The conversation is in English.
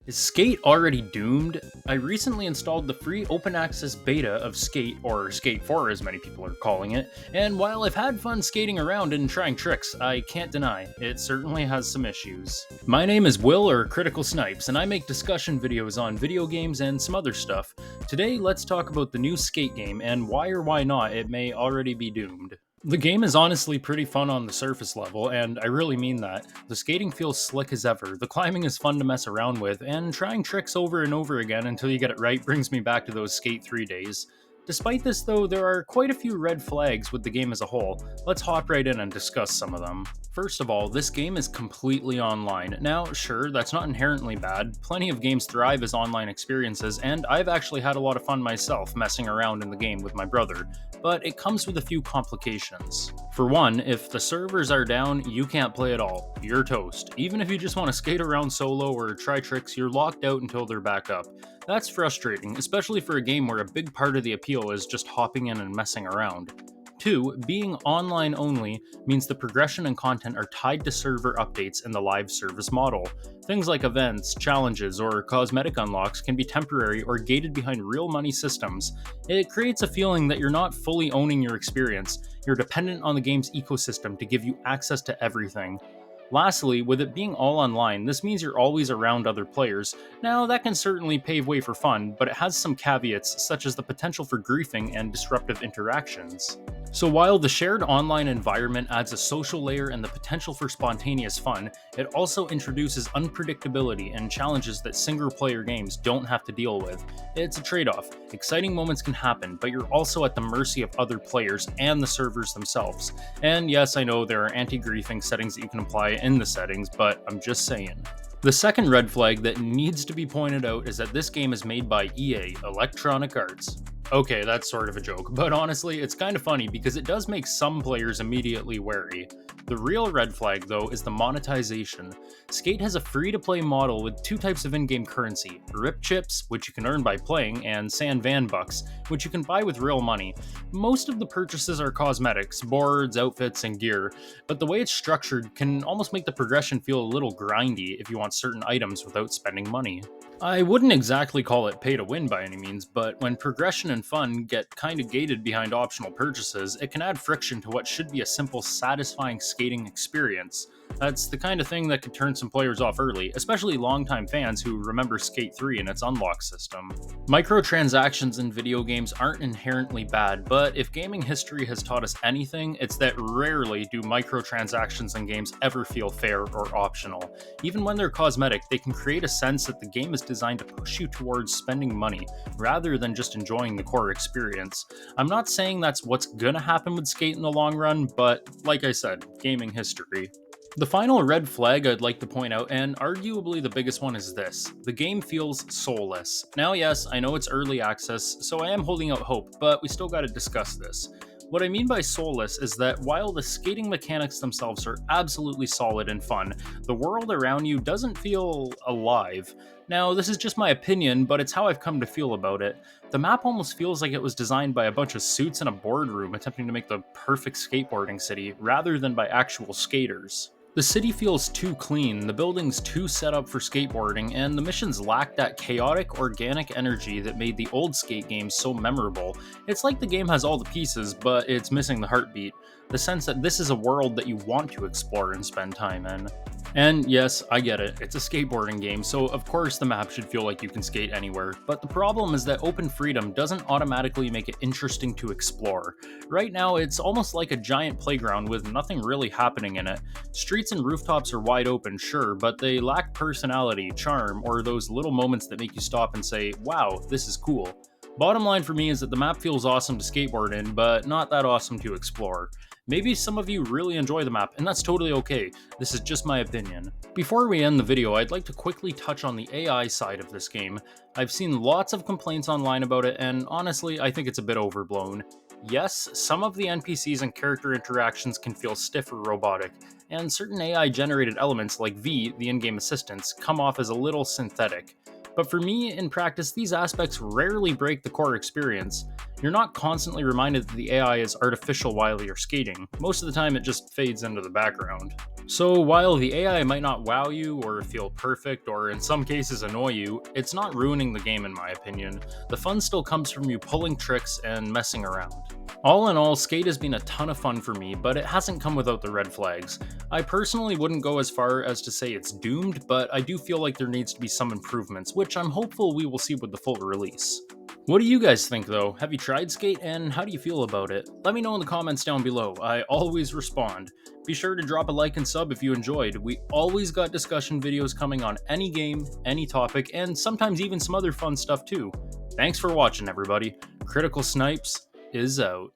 Is Skate already doomed? I recently installed the free open access beta of Skate, or Skate 4 as many people are calling it, and while I've had fun skating around and trying tricks, I can't deny, it certainly has some issues. My name is Will, or Critical Snipes, and I make discussion videos on video games and some other stuff. Today, let's talk about the new Skate game and why or why not it may already be doomed. The game is honestly pretty fun on the surface level, and I really mean that. The skating feels slick as ever, the climbing is fun to mess around with, and trying tricks over and over again until you get it right brings me back to those Skate 3 days. Despite this though, there are quite a few red flags with the game as a whole. Let's hop right in and discuss some of them. First of all, this game is completely online. Now, sure, that's not inherently bad. Plenty of games thrive as online experiences, and I've actually had a lot of fun myself messing around in the game with my brother, but it comes with a few complications. For one, if the servers are down, you can't play at all. You're toast. Even if you just want to skate around solo or try tricks, you're locked out until they're back up. That's frustrating, especially for a game where a big part of the appeal is just hopping in and messing around. 2. Being online only means the progression and content are tied to server updates in the live service model. Things like events, challenges, or cosmetic unlocks can be temporary or gated behind real money systems. It creates a feeling that you're not fully owning your experience, you're dependent on the game's ecosystem to give you access to everything. Lastly, with it being all online, this means you're always around other players. Now, that can certainly pave way for fun, but it has some caveats, such as the potential for griefing and disruptive interactions. So while the shared online environment adds a social layer and the potential for spontaneous fun, it also introduces unpredictability and challenges that single-player games don't have to deal with. It's a trade-off. Exciting moments can happen, but you're also at the mercy of other players and the servers themselves. And yes, I know there are anti-griefing settings that you can apply in the settings, but I'm just saying. The second red flag that needs to be pointed out is that this game is made by EA, Electronic Arts. Okay, that's sort of a joke, but honestly, it's kind of funny because it does make some players immediately wary. The real red flag, though, is the monetization. Skate has a free-to-play model with two types of in-game currency: RIP chips, which you can earn by playing, and San Van bucks, which you can buy with real money. Most of the purchases are cosmetics, boards, outfits, and gear, but the way it's structured can almost make the progression feel a little grindy if you want certain items without spending money. I wouldn't exactly call it pay to win by any means, but when progression and fun get kinda gated behind optional purchases, it can add friction to what should be a simple, satisfying skating experience. That's the kind of thing that could turn some players off early, especially longtime fans who remember Skate 3 and its unlock system. Microtransactions in video games aren't inherently bad, but if gaming history has taught us anything, it's that rarely do microtransactions in games ever feel fair or optional. Even when they're cosmetic, they can create a sense that the game is designed to push you towards spending money, rather than just enjoying the core experience. I'm not saying that's what's gonna happen with Skate in the long run, but like I said, gaming history. The final red flag I'd like to point out, and arguably the biggest one, is this: the game feels soulless. Now yes, I know it's early access, so I am holding out hope, but we still gotta discuss this. What I mean by soulless is that while the skating mechanics themselves are absolutely solid and fun, the world around you doesn't feel alive. Now, this is just my opinion, but it's how I've come to feel about it. The map almost feels like it was designed by a bunch of suits in a boardroom attempting to make the perfect skateboarding city, rather than by actual skaters. The city feels too clean, the buildings too set up for skateboarding, and the missions lack that chaotic, organic energy that made the old Skate games so memorable. It's like the game has all the pieces, but it's missing the heartbeat. The sense that this is a world that you want to explore and spend time in. And yes, I get it, it's a skateboarding game, so of course the map should feel like you can skate anywhere, but the problem is that open freedom doesn't automatically make it interesting to explore. Right now, it's almost like a giant playground with nothing really happening in it. Streets and rooftops are wide open, sure, but they lack personality, charm, or those little moments that make you stop and say, wow, this is cool. Bottom line for me is that the map feels awesome to skateboard in, but not that awesome to explore. Maybe some of you really enjoy the map, and that's totally okay. This is just my opinion. Before we end the video, I'd like to quickly touch on the AI side of this game. I've seen lots of complaints online about it, and honestly, I think it's a bit overblown. Yes, some of the NPCs and character interactions can feel stiff or robotic, and certain AI-generated elements like V, the in-game assistants, come off as a little synthetic. But for me, in practice, these aspects rarely break the core experience. You're not constantly reminded that the AI is artificial while you're skating. Most of the time, it just fades into the background. So, while the AI might not wow you or feel perfect or in some cases annoy you, it's not ruining the game in my opinion. The fun still comes from you pulling tricks and messing around. All in all, Skate has been a ton of fun for me, but it hasn't come without the red flags. I personally wouldn't go as far as to say it's doomed, but I do feel like there needs to be some improvements, which I'm hopeful we will see with the full release. What do you guys think though? Have you tried Skate and how do you feel about it? Let me know in the comments down below. I always respond. Be sure to drop a like and sub if you enjoyed. We always got discussion videos coming on any game, any topic, and sometimes even some other fun stuff too. Thanks for watching everybody. Critical Snipes is out.